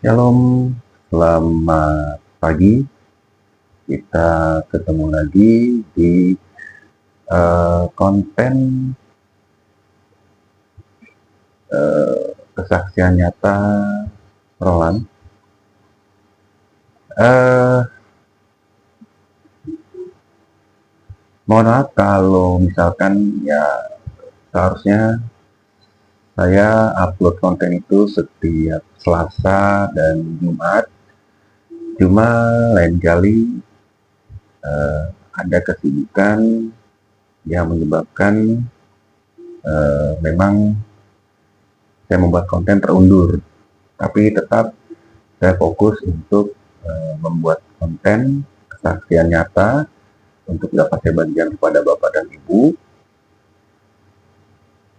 Shalom, selamat pagi. Kita ketemu lagi di konten kesaksian nyata Roland. Mohon maaf kalau misalkan ya seharusnya saya upload konten itu setiap Selasa dan Jumat. Cuma lain kali ada kesibukan yang menyebabkan memang saya membuat konten terundur. Tapi tetap saya fokus untuk membuat konten kesaksian nyata untuk dapat saya bagikan kepada Bapak dan Ibu.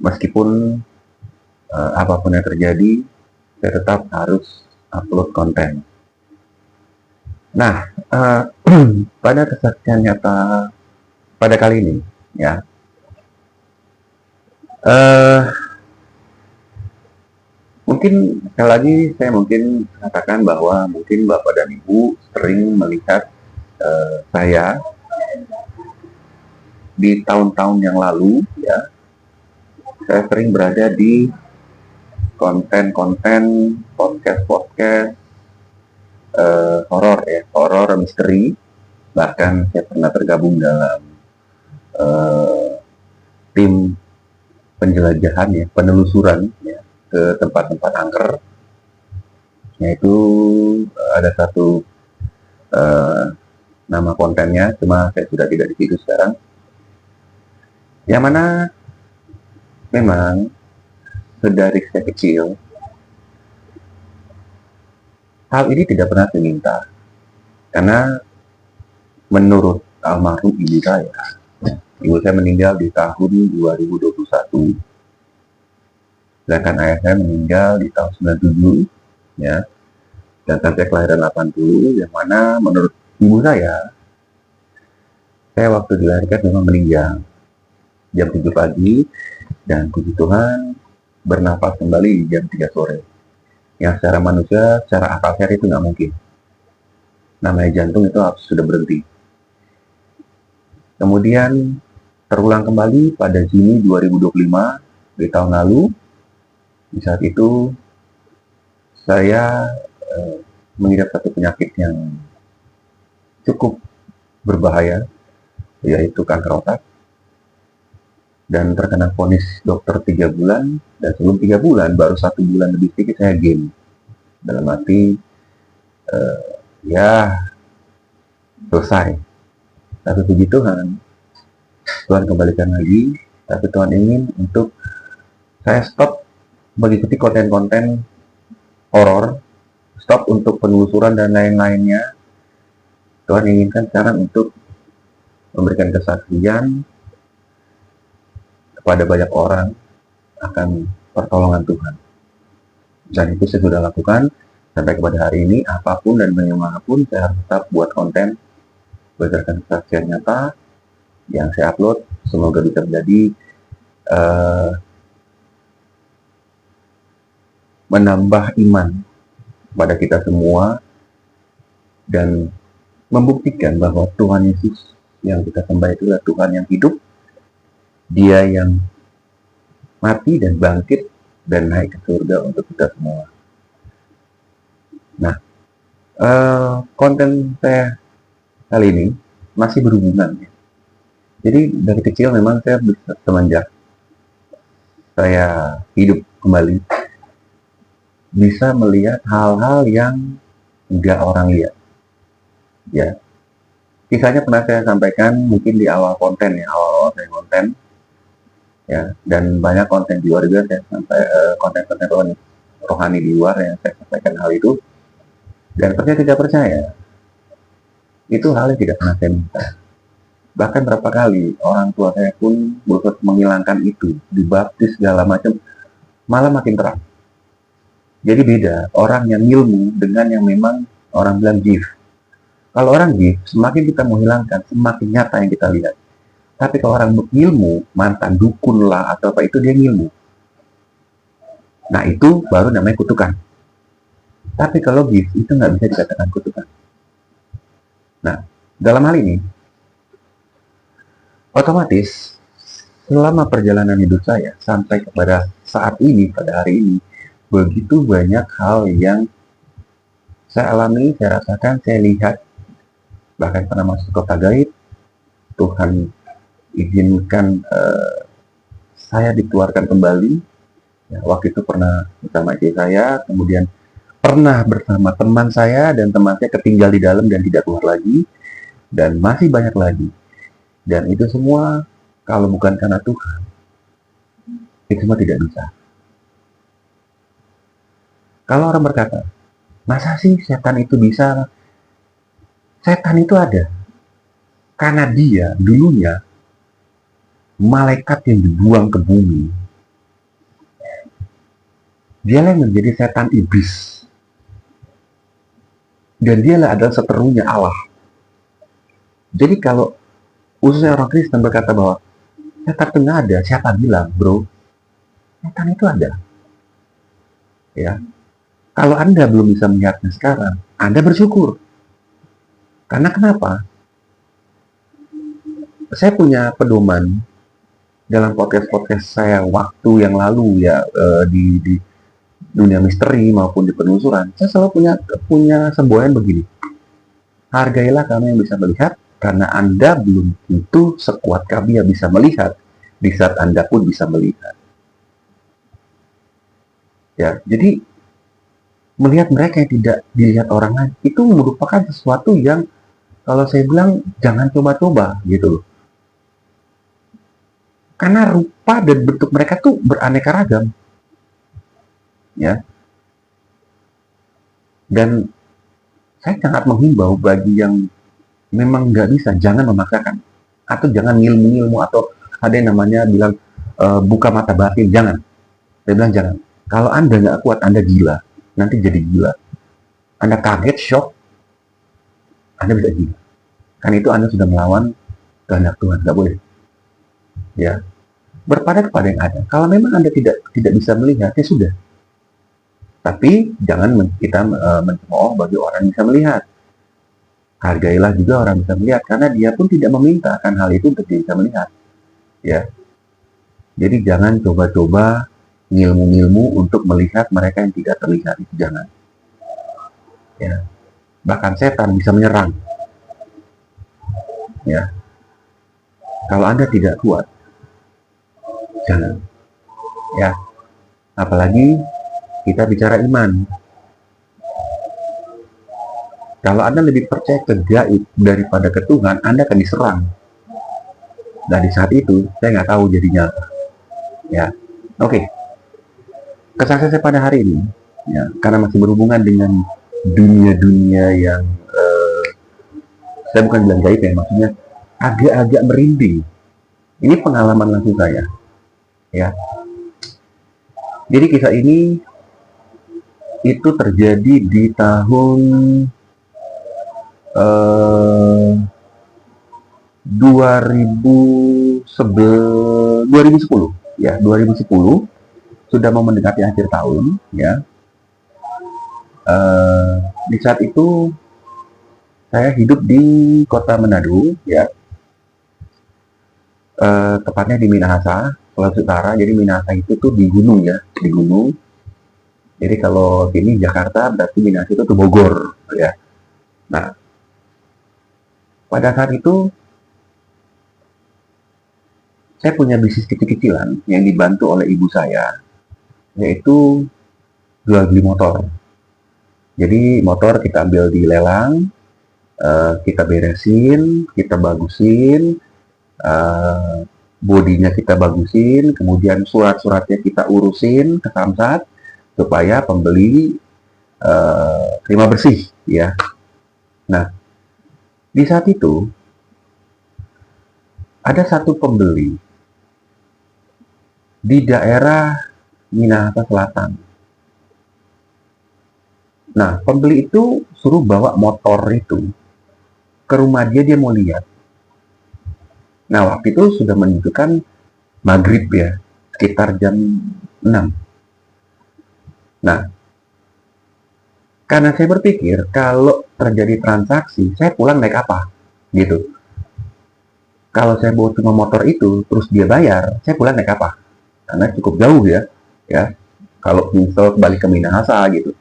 Meskipun apapun yang terjadi, saya tetap harus upload konten. Nah, pada kesaksian nyata pada kali ini, ya, mungkin sekali lagi saya mungkin katakan bahwa mungkin Bapak dan Ibu sering melihat saya di tahun-tahun yang lalu, ya, saya sering berada di konten-konten podcast horor, ya, horor misteri. Bahkan saya pernah tergabung dalam tim penjelajahan, ya, penelusuran, ya, ke tempat-tempat angker. Yaitu ada satu nama kontennya, cuma saya sudah tidak di situ sekarang. Yang mana memang sedari saya kecil, hal ini tidak pernah saya minta. Karena menurut almarhum ibu saya meninggal di tahun 2021. Sedangkan ayah saya meninggal di tahun 97, ya. Dan saya kelahiran 80, yang mana menurut ibu saya waktu dilahirkan memang meninggal jam 7 pagi, dan puji Tuhan bernapas kembali di jam 3 sore. Yang secara manusia, secara akal sehat itu nggak mungkin. Namanya jantung itu harus sudah berhenti. Kemudian terulang kembali pada Juni 2025 di tahun lalu. Di saat itu saya mengidap satu penyakit yang cukup berbahaya, yaitu kanker otak. Dan terkena vonis dokter 3 bulan, dan sebelum 3 bulan, baru 1 bulan lebih sedikit saya game. Dalam arti, ya selesai. Tapi puji Tuhan, Tuhan kembalikan lagi. Tapi Tuhan ingin untuk saya stop mengikuti konten-konten horor, stop untuk penelusuran dan lain-lainnya. Tuhan inginkan sekarang untuk memberikan kesaksian kepada banyak orang akan pertolongan Tuhan. Dan itu saya sudah lakukan sampai kepada hari ini. Apapun dan bagaimanapun, saya harus tetap buat konten berdasarkan kesaksian nyata yang saya upload. Semoga bisa menjadi menambah iman pada kita semua dan membuktikan bahwa Tuhan Yesus yang kita sembah itu adalah Tuhan yang hidup. Dia yang mati dan bangkit dan naik ke surga untuk kita semua. Nah, konten saya kali ini masih berhubungan. Jadi dari kecil memang saya semenjak saya hidup kembali bisa melihat hal-hal yang nggak orang lihat. Ya, kisahnya pernah saya sampaikan mungkin di awal konten, ya, awal saya konten. Ya, dan banyak konten di luar juga saya sampai konten-konten rohani di luar yang saya sampaikan hal itu. Dan percaya tidak percaya, itu hal yang tidak pernah saya minta. Bahkan berapa kali orang tua saya pun berusaha menghilangkan itu, dibaptis segala macam, malah makin terang. Jadi beda orang yang ilmu dengan yang memang orang bilang gift. Kalau orang gift, semakin kita menghilangkan, semakin nyata yang kita lihat. Tapi kalau orang ilmu, mantan dukun lah atau apa, itu dia ilmu. Nah, itu baru namanya kutukan. Tapi kalau gift itu nggak bisa dikatakan kutukan. Nah, dalam hal ini, otomatis selama perjalanan hidup saya sampai kepada saat ini, pada hari ini, begitu banyak hal yang saya alami, saya rasakan, saya lihat, bahkan pernah masuk kota gaib. Tuhan izinkan saya dikeluarkan kembali. Ya, waktu itu pernah bersama istri saya, kemudian pernah bersama teman saya, dan teman saya ketinggal di dalam dan tidak keluar lagi, dan masih banyak lagi. Dan itu semua kalau bukan karena Tuhan, itu semua tidak bisa. Kalau orang berkata, masa sih setan itu bisa? Setan itu ada karena dia dulunya malaikat yang dibuang ke bumi. Dia yang menjadi setan iblis. Dan dialah adalah seterunya Allah. Jadi kalau khususnya orang Kristen berkata bahwa setan itu nggak ada, siapa bilang, bro? Setan itu ada. Ya, kalau Anda belum bisa melihatnya sekarang, Anda bersyukur. Karena kenapa? Saya punya pedoman dalam podcast-podcast saya waktu yang lalu ya, di dunia misteri maupun di penelusuran. Saya selalu punya semboyan begini. Hargailah kamu yang bisa melihat, karena Anda belum tentu sekuat kami yang bisa melihat di saat Anda pun bisa melihat. Ya, jadi melihat mereka yang tidak dilihat orang lain itu merupakan sesuatu yang kalau saya bilang jangan coba-coba gitu loh. Karena rupa dan bentuk mereka tuh beraneka ragam. Ya. Dan saya sangat menghimbau bagi yang memang nggak bisa, jangan memaksakan. Atau jangan ngilmu-ngilmu, atau ada yang namanya bilang buka mata batin, jangan. Saya bilang jangan. Kalau Anda nggak kuat, Anda gila. Nanti jadi gila. Anda kaget, shock, Anda bisa gila. Kan itu Anda sudah melawan kehendak Tuhan, nggak boleh. Ya, berpada kepada yang ada. Kalau memang Anda tidak bisa melihat, ya sudah. Tapi jangan kita mencemooh bagi orang yang bisa melihat. Hargailah juga orang bisa melihat, karena dia pun tidak meminta akan hal itu untuk dia bisa melihat. Ya, jadi jangan coba-coba ngilmu-ngilmu untuk melihat mereka yang tidak terlihat, itu jangan. Ya, bahkan setan bisa menyerang. Ya, kalau Anda tidak kuat, jangan. Ya, apalagi kita bicara iman. Kalau Anda lebih percaya ke gaib daripada ke Tuhan, Anda akan diserang. Dan di saat itu, saya nggak tahu jadinya apa. Ya, oke. Kesaksian saya pada hari ini, ya, karena masih berhubungan dengan dunia-dunia yang saya bukan bilang gaib ya, maksudnya agak-agak merinding. Ini pengalaman langsung saya. Ya. Jadi kisah ini itu terjadi di tahun 2010 ya, 2010 sudah mau mendekati akhir tahun ya. Di saat itu saya hidup di kota Manado ya, tepatnya di Minahasa, Sulawesi Utara. Jadi Minahasa itu tuh di gunung ya, di gunung. Jadi kalau ini Jakarta, berarti Minahasa itu tuh Bogor ya. Nah, pada saat itu saya punya bisnis kecil-kecilan yang dibantu oleh ibu saya, yaitu jual beli motor. Jadi motor kita ambil di lelang, kita beresin, kita bagusin, bodinya kita bagusin, kemudian surat-suratnya kita urusin ke Samsat supaya pembeli terima bersih ya. Nah, di saat itu ada satu pembeli di daerah Minahasa Selatan. Nah, pembeli itu suruh bawa motor itu ke rumah dia mau lihat. Nah, waktu itu sudah menunjukkan maghrib ya, sekitar jam 6. Nah, Karena saya berpikir kalau terjadi transaksi, saya pulang naik apa, gitu. Kalau saya bawa cuma motor itu, terus dia bayar, saya pulang naik apa? Karena cukup jauh ya, ya. Kalau misal balik ke Minahasa gitu.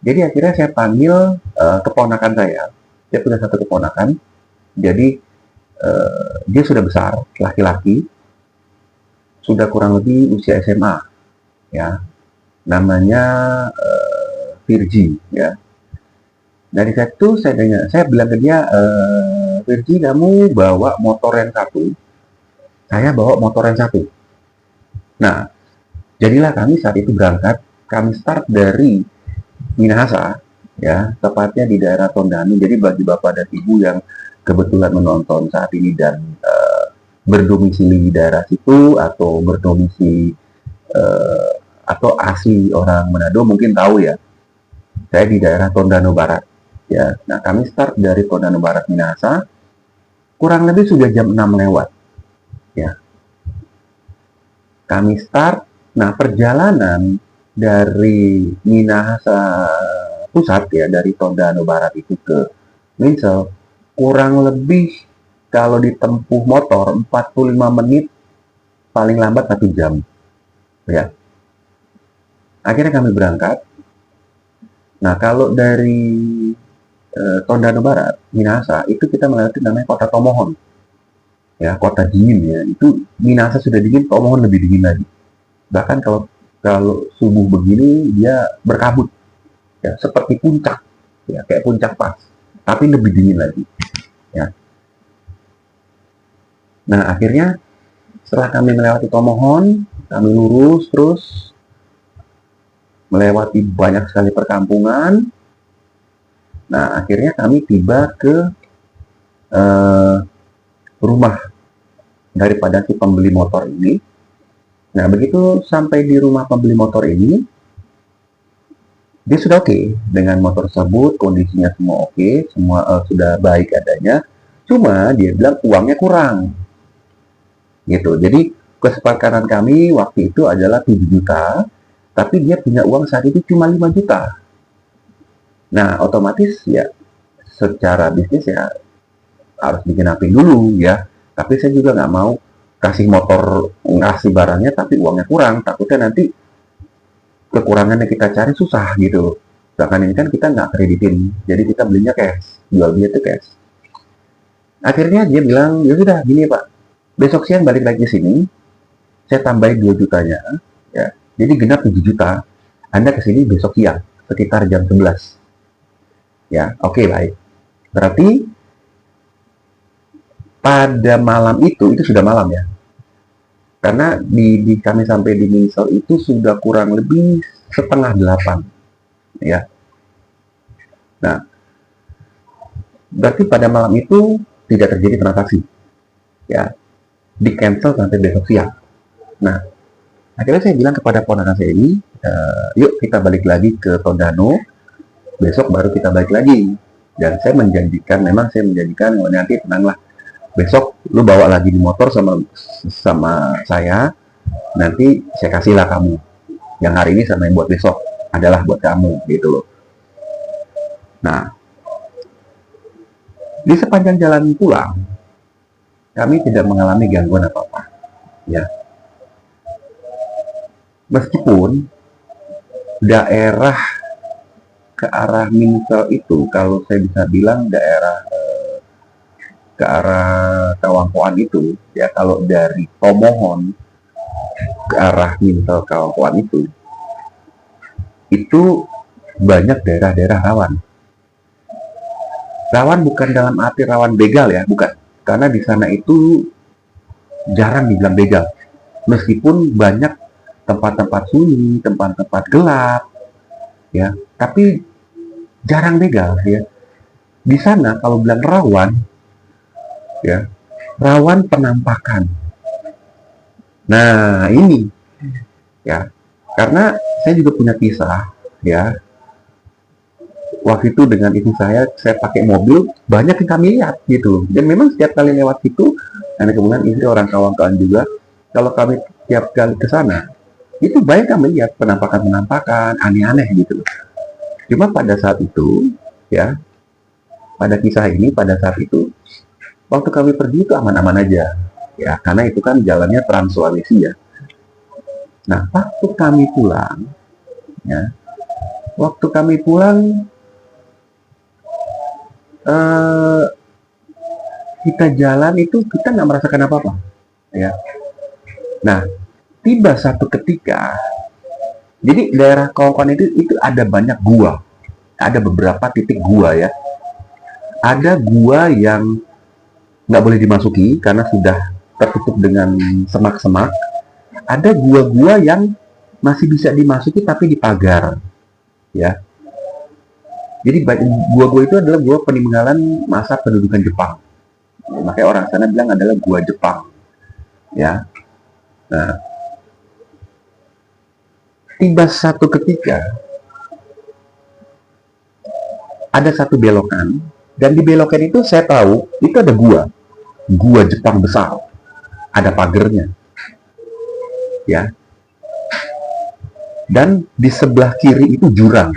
Jadi akhirnya saya panggil keponakan saya. Saya punya satu keponakan. Jadi dia sudah besar, laki-laki, sudah kurang lebih usia SMA, ya. Namanya Virgi, ya. Dari situ saya bilang ke dia, Virgi, kamu bawa motor yang satu, saya bawa motor yang satu. Nah, jadilah kami saat itu berangkat, kami start dari Minahasa, ya, tepatnya di daerah Tondano. Jadi bagi bapak dan ibu yang kebetulan menonton saat ini dan berdomisili di daerah situ atau berdomisili atau asli orang Manado mungkin tahu ya, saya di daerah Tondano Barat, ya. Nah, kami start dari Tondano Barat Minahasa, kurang lebih sudah jam 6 lewat, ya. Kami start. Nah, perjalanan dari Minahasa pusat, ya, dari Tondano Barat itu ke Minsel, kurang lebih kalau ditempuh motor 45 menit, paling lambat 1 jam, ya. Akhirnya kami berangkat. Nah, kalau dari Tondano Barat, Minahasa, itu kita melewati namanya kota Tomohon, ya, kota dingin, ya. Itu Minahasa sudah dingin, Tomohon lebih dingin lagi. Bahkan kalau subuh begini dia berkabut, ya, seperti puncak, ya, kayak puncak pas, tapi lebih dingin lagi, ya. Nah, akhirnya setelah kami melewati Tomohon, kami lurus terus melewati banyak sekali perkampungan. Nah, akhirnya kami tiba ke rumah daripada si pembeli motor ini. Nah, begitu sampai di rumah pembeli motor ini, dia sudah oke dengan motor tersebut, kondisinya semua oke, semua sudah baik adanya. Cuma dia bilang uangnya kurang, gitu. Jadi kesepakatan kami waktu itu adalah 7 juta, tapi dia punya uang saat itu cuma 5 juta. Nah, otomatis ya secara bisnis ya harus bikin apa dulu, ya. Tapi saya juga nggak mau kasih motor, ngasih barangnya tapi uangnya kurang. Takutnya nanti kekurangannya kita cari susah gitu. Sedangkan ini kan kita nggak kreditin, jadi kita belinya cash, jual beli itu cash. Akhirnya dia bilang, ya sudah gini Pak, besok siang balik lagi ke sini, saya tambahin 2 jutanya, ya. Jadi genap 7 juta. Anda ke sini besok siang, sekitar jam 11. Ya, oke, baik. Berarti pada malam itu sudah malam ya. Karena di kami sampai di Minsel itu sudah kurang lebih setengah 8, ya. Nah, berarti pada malam itu tidak terjadi transaksi, ya. Di cancel sampai besok siang. Nah, akhirnya saya bilang kepada ponakan saya ini, yuk kita balik lagi ke Tondano, besok baru kita balik lagi. Dan saya menjanjikan, oh, nanti tenanglah, besok lu bawa lagi di motor sama saya, nanti saya kasihlah kamu. Yang hari ini sama yang buat besok adalah buat kamu, gitu loh. Nah, di sepanjang jalan pulang, kami tidak mengalami gangguan apa-apa, ya. Meskipun daerah ke arah Minsel itu, kalau saya bisa bilang daerah ke arah Kawangkoan itu, ya, kalau dari Tomohon ke arah Minsel Kawangkoan itu banyak daerah-daerah rawan. Rawan bukan dalam arti rawan begal ya, bukan. Karena di sana itu jarang dibilang begal. Meskipun banyak tempat-tempat sunyi, tempat-tempat gelap, ya, tapi jarang begal, ya. Di sana kalau bilang rawan, ya, rawan penampakan. Nah, ini, ya, karena saya juga punya kisah, ya. Waktu itu dengan istri saya pakai mobil, banyak yang kami lihat gitu. Dan memang setiap kali lewat situ, karena kemudian istri orang kawan-kawan juga, kalau kami tiap kali ke sana, itu banyak kami lihat penampakan-penampakan aneh-aneh gitu. Cuma pada saat itu, ya, pada kisah ini, pada saat itu, waktu kami pergi itu aman-aman aja. Ya, karena itu kan jalannya Trans Sulawesi ya. Nah, ya, waktu kami pulang, eh, kita jalan itu kita nggak merasakan apa-apa, ya. Nah, tiba satu ketika, jadi daerah Kongkon itu ada banyak gua, ada beberapa titik gua ya. Ada gua yang nggak boleh dimasuki karena sudah tertutup dengan semak-semak. Ada gua-gua yang masih bisa dimasuki tapi dipagar, ya. Jadi gua-gua itu adalah gua peninggalan masa pendudukan Jepang. Makanya orang sana bilang adalah gua Jepang, ya. Nah, tiba satu ketika ada satu belokan, dan di belokan itu saya tahu itu ada gua Jepang besar, ada pagernya, ya. Dan di sebelah kiri itu jurang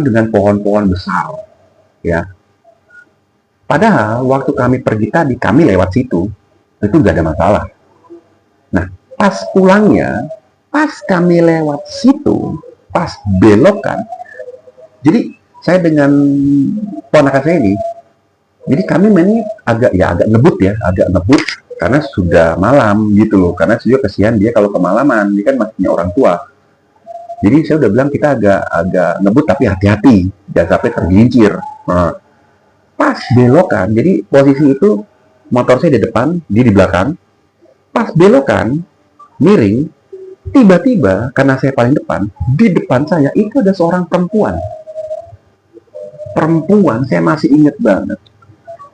dengan pohon-pohon besar, ya. Padahal waktu kami pergi tadi, kami lewat situ, itu nggak ada masalah. Nah, pas pulangnya, pas kami lewat situ, pas belokan, jadi saya dengan ponakan saya ini, jadi kami mainnya agak ngebut karena sudah malam gitu loh, karena juga kesian dia kalau kemalaman, dia kan masih punya orang tua. Jadi saya udah bilang kita agak ngebut tapi hati-hati, jangan sampai tergelincir. Nah, pas belokan, jadi posisi itu motor saya di depan, dia di belakang. Pas belokan, miring, tiba-tiba karena saya paling depan, di depan saya itu ada seorang perempuan. Perempuan, saya masih ingat banget.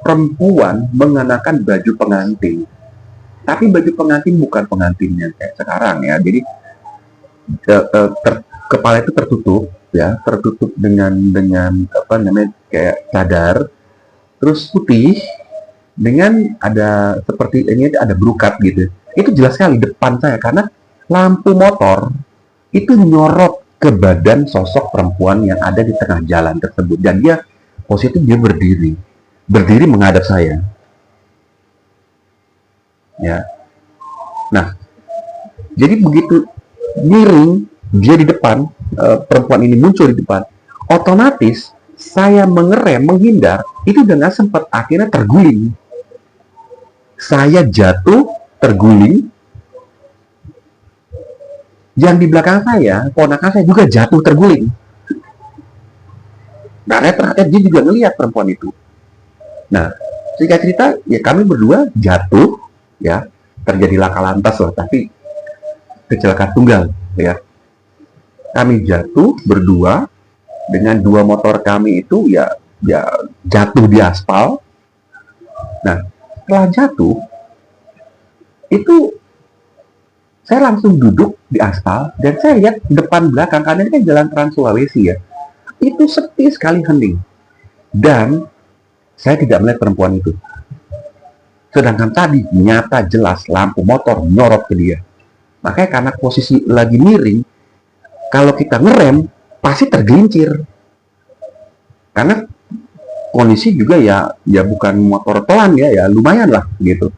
Perempuan mengenakan baju pengantin. Tapi baju pengantin bukan pengantin yang kayak sekarang ya. Jadi kepala itu tertutup ya, tertutup dengan apa namanya kayak cadar, terus putih dengan ada seperti ini ada berukat gitu. Itu jelas sekali depan saya karena lampu motor itu nyorot ke badan sosok perempuan yang ada di tengah jalan tersebut, dan dia posisi dia berdiri menghadap saya, ya. Nah, jadi begitu miring dia di depan, perempuan ini muncul di depan, otomatis saya mengerem menghindar itu dengan sempat, akhirnya terguling, saya jatuh terguling. Yang di belakang saya, ponakan saya juga jatuh terguling. Nah, ternyata dia juga ngelihat perempuan itu. Nah, singkat cerita, ya kami berdua jatuh, ya, terjadi laka lantas lah, tapi kecelakaan tunggal, ya. Kami jatuh berdua dengan dua motor kami itu, ya jatuh di aspal. Nah, setelah jatuh, itu saya langsung duduk di aspal dan saya lihat depan belakang, karena ini kan jalan Trans Sulawesi ya, itu sepi sekali, hening, dan saya tidak melihat perempuan itu. Sedangkan tadi nyata jelas lampu motor nyorot ke dia. Makanya karena posisi lagi miring, kalau kita ngerem pasti tergelincir. Karena kondisi juga ya bukan motor pelan ya lumayan lah gitu.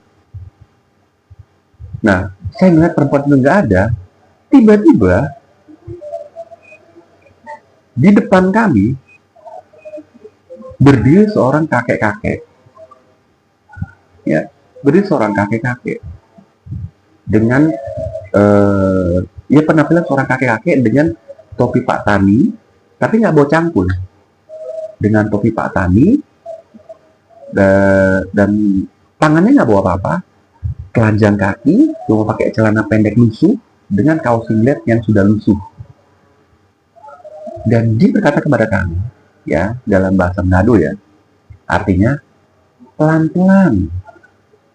Nah, saya melihat perempuan itu nggak ada. Tiba-tiba di depan kami berdiri seorang kakek-kakek, ya, berdiri seorang kakek-kakek dengan ya penampilan seorang kakek-kakek dengan topi Pak Tani, tapi nggak bawa cangkul, dengan topi Pak Tani, dan tangannya nggak bawa apa-apa, telanjang kaki, cuma pakai celana pendek lusuh dengan kaos singlet yang sudah lusuh. Dan dia berkata kepada kami, ya, dalam bahasa Manado ya, artinya pelan-pelan,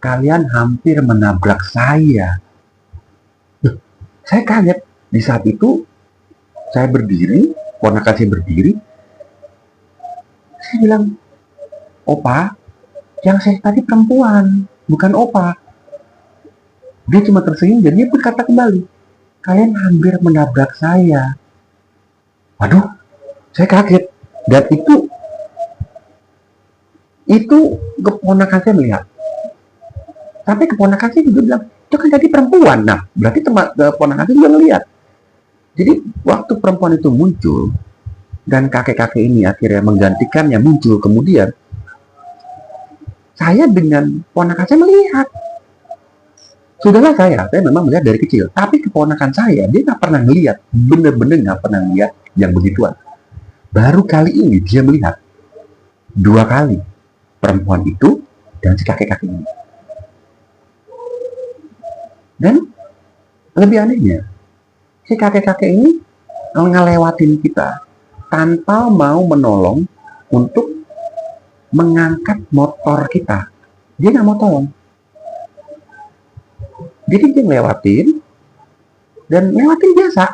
kalian hampir menabrak saya. Saya kaget. Di saat itu saya berdiri, ponakan saya berdiri, saya bilang, opa, yang saya tadi perempuan, bukan opa. Dia cuma tersenyum dan dia berkata kembali, kalian hampir menabrak saya. Waduh, Saya kaget. Dan itu keponakan saya melihat. Tapi keponakan saya juga bilang, itu kan tadi perempuan. Nah, berarti keponakan saya juga melihat. Jadi waktu perempuan itu muncul, dan kakek-kakek ini akhirnya menggantikannya muncul kemudian, saya dengan ponakan saya melihat. Sudahlah saya memang melihat dari kecil. Tapi keponakan saya, dia nggak pernah melihat. Bener-bener nggak pernah melihat yang begituan. Baru kali ini dia melihat 2 kali. Perempuan itu dan si kakek-kakek ini. Dan lebih anehnya, si kakek-kakek ini ngelewatin kita tanpa mau menolong untuk mengangkat motor kita. Dia nggak mau tolong. Jadi dia ngelewatin dan ngelewatin biasa.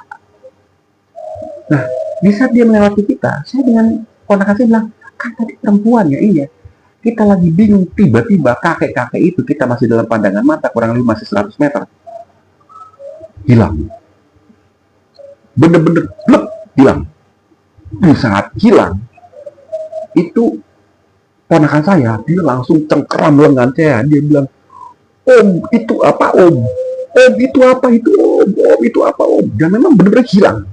Nah, di saat dia melewati kita, saya dengan ponakan saya bilang, kan tadi perempuan ya, iya. Kita lagi bingung, tiba-tiba kakek-kakek itu kita masih dalam pandangan mata, kurang lebih masih 100 meter. Hilang. Bener-bener blek, hilang. Di saat hilang, itu ponakan saya, dia langsung cengkeram lengan saya. Dia bilang, Om, itu apa Om? Om, itu apa itu Om? Om, itu apa Om? Dan memang benar-benar hilang.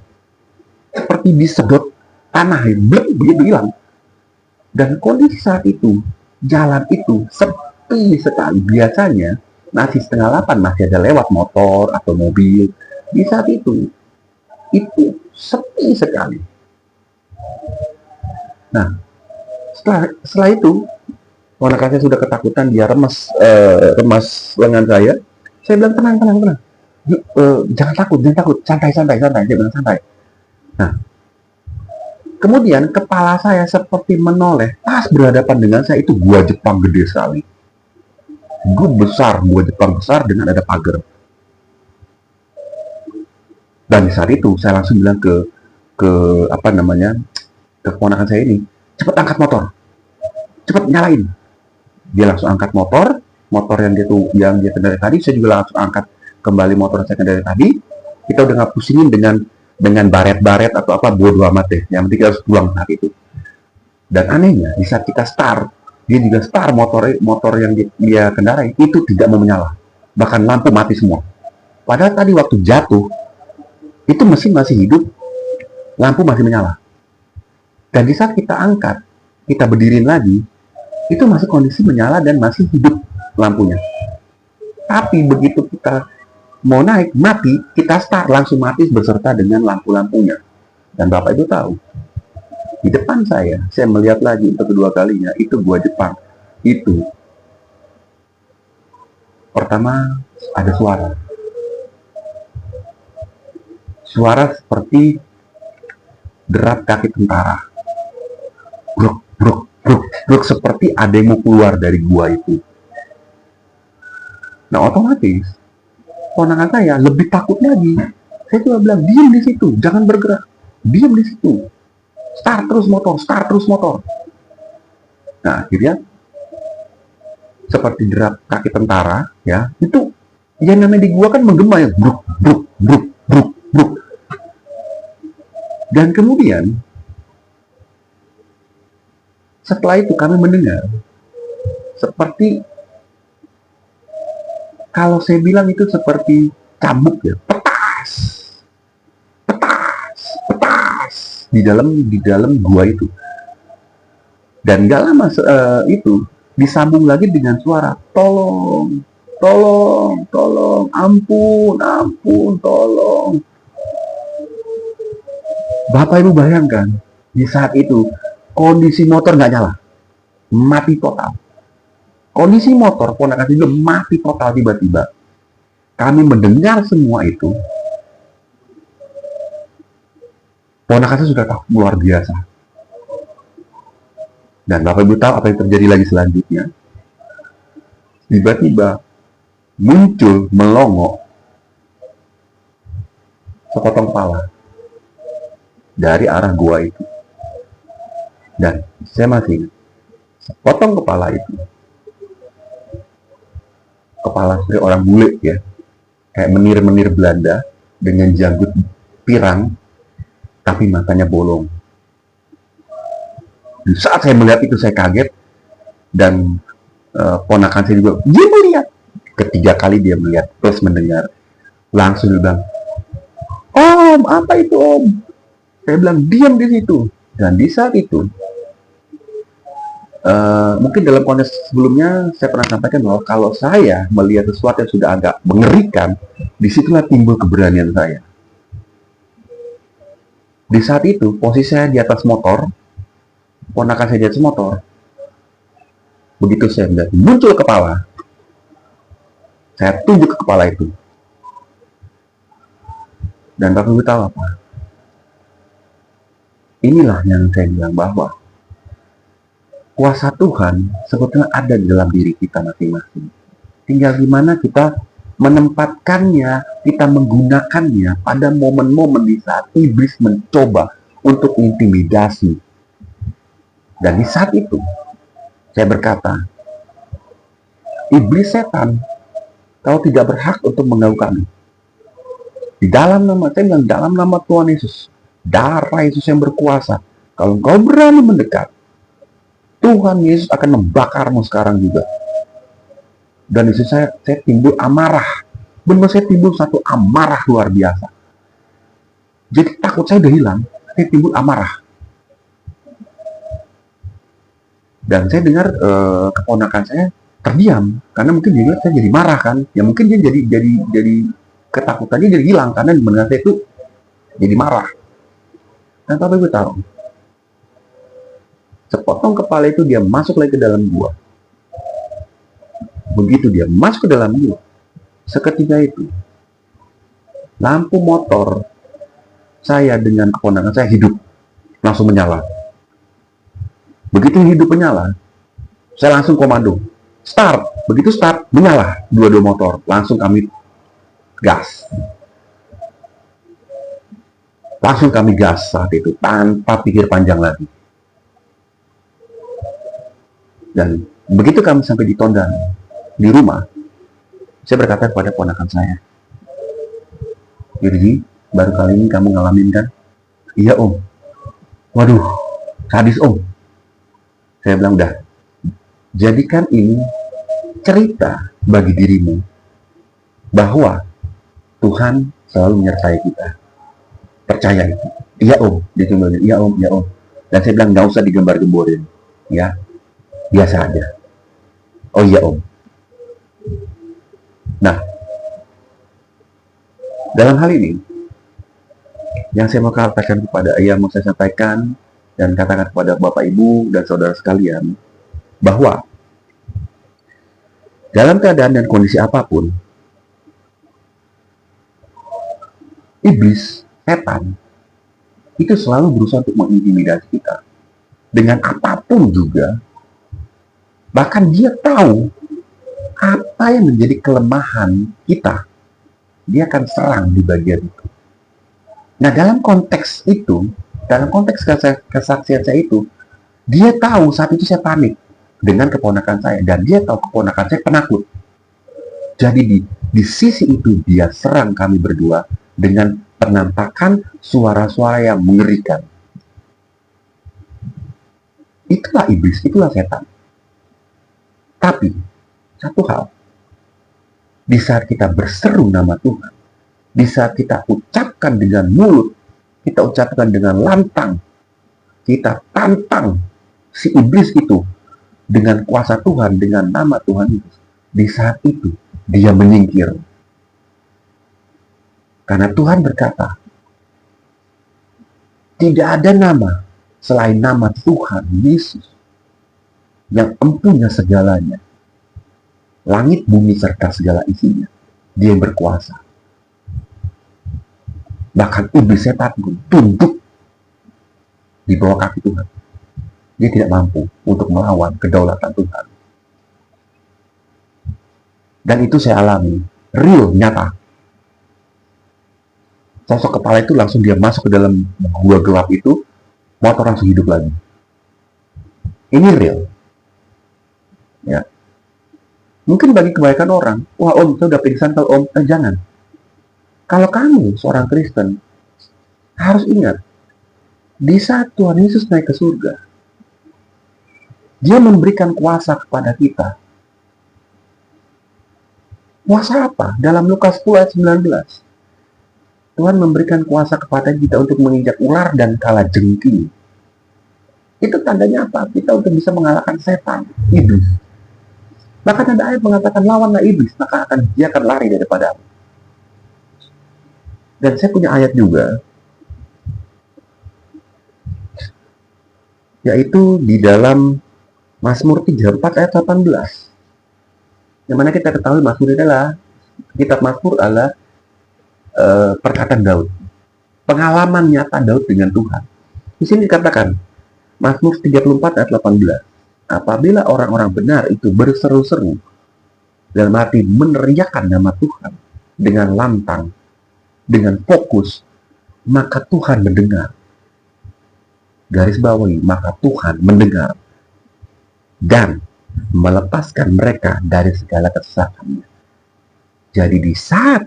Seperti disedot tanah, begitu hilang. Dan kondisi saat itu, jalan itu sepi sekali. Biasanya, masih 7:30 masih ada lewat motor atau mobil. Di saat itu sepi sekali. Nah, setelah itu, ponakan saya sudah ketakutan, dia remas lengan saya. Saya bilang tenang. Jangan takut, santai. Dia bilang santai. Nah, kemudian kepala saya seperti menoleh, pas berhadapan dengan saya itu gua Jepang gede sekali. Gua Jepang besar dengan ada pagar. Dan di saat itu saya langsung bilang ke keponakan saya ini, cepet angkat motor, cepet nyalain. Dia langsung angkat motor yang dia kendarai tadi. Saya juga langsung angkat kembali motor saya kendarai tadi. Kita udah nggak pusingin dengan baret atau apa, bodo amat deh. Yang penting kita harus pulang saat itu. Dan anehnya, di saat kita start, dia juga start motor yang dia kendarai itu tidak mau menyala. Bahkan lampu mati semua. Padahal tadi waktu jatuh, itu mesin masih hidup, lampu masih menyala. Dan di saat kita angkat, kita berdiriin lagi, itu masih kondisi menyala dan masih hidup lampunya. Tapi begitu kita mau naik, mati, kita start, langsung mati beserta dengan lampu-lampunya. Dan Bapak itu tahu, di depan saya melihat lagi untuk kedua kalinya, itu gua Jepang. Itu pertama ada suara seperti derap kaki tentara, bruk, seperti ada yang mau keluar dari gua itu. Nah, otomatis ponakan saya lebih takut lagi. Saya cuma bilang, diam di situ, jangan bergerak, diam di situ, start terus motor. Nah, akhirnya seperti derap kaki tentara, ya, itu yang namanya di gua kan menggema ya, bruk. Dan kemudian setelah itu kami mendengar seperti, kalau saya bilang itu seperti cambuk ya, petas di dalam gua itu. Dan gak lama itu disambung lagi dengan suara tolong, ampun, tolong. Bapak Ibu bayangkan, di saat itu kondisi motor nggak nyala, mati total. Kondisi motor ponakan itu mati total. Tiba-tiba kami mendengar semua itu. Ponakan saya sudah tahu luar biasa. Dan Bapak Ibu tahu apa yang terjadi lagi selanjutnya. Tiba-tiba muncul melongo sepotong kepala dari arah gua itu. Dan saya masih ingat, sepotong kepala itu, kepala seperti orang bule ya, kayak menir-menir Belanda dengan janggut pirang, tapi matanya bolong. Di saat saya melihat itu saya kaget, dan ponakan saya juga, dia melihat. Ketiga kali dia melihat plus mendengar, langsung dia bilang, "Om, apa itu Om?" Saya bilang, "Diam di situ." Dan di saat itu, mungkin dalam konteks sebelumnya saya pernah sampaikan bahwa kalau saya melihat sesuatu yang sudah agak mengerikan, disitulah timbul keberanian saya. Di saat itu, posisi saya di atas motor, ponakan saya di atas motor. Begitu saya melihat muncul kepala, saya tunjuk ke kepala itu. Dan Bapak Ibu tahu apa? Inilah yang saya bilang bahwa kuasa Tuhan sebetulnya ada di dalam diri kita masing-masing. Tinggal gimana kita menempatkannya, kita menggunakannya pada momen-momen di saat iblis mencoba untuk intimidasi. Dan di saat itu, saya berkata, iblis setan, kau tidak berhak untuk mengganggu kami. Di dalam nama, saya bilang, dalam nama Tuhan Yesus, darah Yesus yang berkuasa, kalau engkau berani mendekat, Tuhan Yesus akan membakarmu sekarang juga. Dan di situ saya timbul amarah. Benar, saya timbul satu amarah luar biasa. Jadi takut saya udah hilang, saya timbul amarah. Dan saya dengar keponakan saya terdiam, karena mungkin dia lihat saya jadi marah kan. Ya mungkin dia jadi ketakutannya jadi hilang karena mendengar saya itu jadi marah. Dan Bapak Ibu tahu, sepotong kepala itu dia masuk lagi ke dalam gua. Begitu dia masuk ke dalam gua, seketika itu lampu motor saya dengan keponakan saya hidup, langsung menyala. Begitu hidup menyala, saya langsung komando start. Begitu start, menyala dua-dua motor, langsung kami gas. Langsung kami gas saat itu, tanpa pikir panjang lagi. Dan begitu kami sampai di Tondan, di rumah, saya berkata kepada ponakan saya, "Yurgi, baru kali ini kamu ngalamin kan?" "Iya Om." "Waduh, sadis Om." Saya bilang, "Dah, jadikan ini cerita bagi dirimu bahwa Tuhan selalu menyertai kita. Percaya itu." "Iya Om." Dia cuma bilang, "Iya Om, iya Om." Dan saya bilang, nggak usah digembar-gemborin, ya, biasa aja. "Oh iya Om." Nah, dalam hal ini yang saya mau katakan yang mau saya sampaikan dan katakan kepada Bapak Ibu dan saudara sekalian, bahwa dalam keadaan dan kondisi apapun, iblis, setan, itu selalu berusaha untuk mengintimidasi kita. Dengan apapun juga, bahkan dia tahu apa yang menjadi kelemahan kita, dia akan serang di bagian itu. Nah, dalam konteks itu, dalam konteks kesaksian saya itu, dia tahu saat itu saya panik dengan keponakan saya, dan dia tahu keponakan saya penakut. Jadi di sisi itu dia serang kami berdua dengan penampakan suara-suara yang mengerikan. Itulah iblis, itulah setan. Tapi satu hal, di saat kita berseru nama Tuhan, di saat kita ucapkan dengan mulut, kita ucapkan dengan lantang, kita tantang si iblis itu dengan kuasa Tuhan, dengan nama Tuhan Yesus, di saat itu dia menyingkir. Karena Tuhan berkata, tidak ada nama selain nama Tuhan Yesus yang empunya segalanya, langit, bumi, serta segala isinya. Dia yang berkuasa. Bahkan iblis setan pun tunduk di bawah kaki Tuhan. Dia tidak mampu untuk melawan kedaulatan Tuhan. Dan itu saya alami, real, nyata. Sosok kepala itu langsung dia masuk ke dalam gua gelap itu, motor langsung hidup lagi. Ini real. Ya. Mungkin bagi kebanyakan orang, wah Om, saya udah pingsan kalau Om, jangan. Kalau kamu seorang Kristen, harus ingat, di saat Tuhan Yesus naik ke surga, Dia memberikan kuasa kepada kita. Kuasa apa? Dalam Lukas 10 ayat 19. Tuhan memberikan kuasa kepada kita untuk menginjak ular dan kalajengking. Itu tandanya apa? Kita untuk bisa mengalahkan setan, iblis. Bahkan ada ayat mengatakan lawanlah iblis, maka dia akan lari daripadamu. Dan saya punya ayat juga, yaitu di dalam Mazmur 34 ayat 18. Yang mana kita ketahui Mazmur adalah, kitab Mazmur adalah perkataan Daud. Pengalaman nyata Daud dengan Tuhan. Di sini dikatakan, Mazmur 34 ayat 18. Apabila orang-orang benar itu berseru-seru, dalam arti meneriakkan nama Tuhan dengan lantang, dengan fokus, maka Tuhan mendengar. Garis bawahi, maka Tuhan mendengar dan melepaskan mereka dari segala kesesakannya. Jadi di saat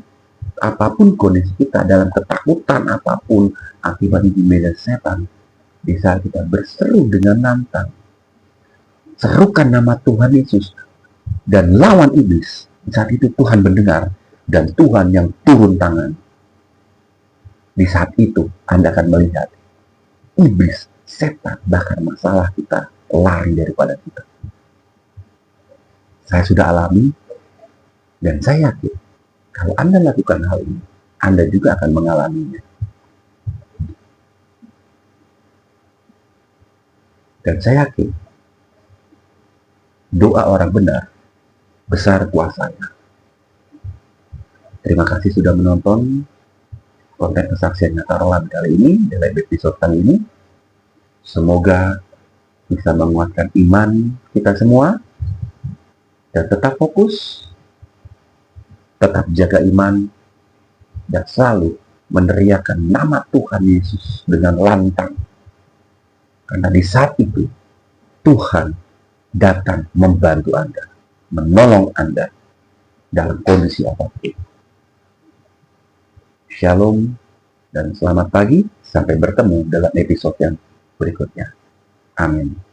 apapun kondisi kita, dalam ketakutan apapun akibat intimidasi setan, di saat kita berseru dengan lantang, serukan nama Tuhan Yesus dan lawan iblis, saat itu Tuhan mendengar dan Tuhan yang turun tangan. Di saat itu Anda akan melihat iblis, setan, bahkan masalah kita lari daripada kita. Saya sudah alami dan saya yakin kalau Anda lakukan hal ini, Anda juga akan mengalaminya. Dan saya yakin doa orang benar besar kuasanya. Terima kasih sudah menonton konten kesaksian Nyata Roland kali ini, dalam episode kali ini. Semoga bisa menguatkan iman kita semua dan tetap fokus, tetap jaga iman, dan selalu meneriakkan nama Tuhan Yesus dengan lantang. Karena di saat itu Tuhan datang membantu Anda, menolong Anda dalam kondisi apapun. Shalom dan selamat pagi, sampai bertemu dalam episode yang berikutnya. Amin.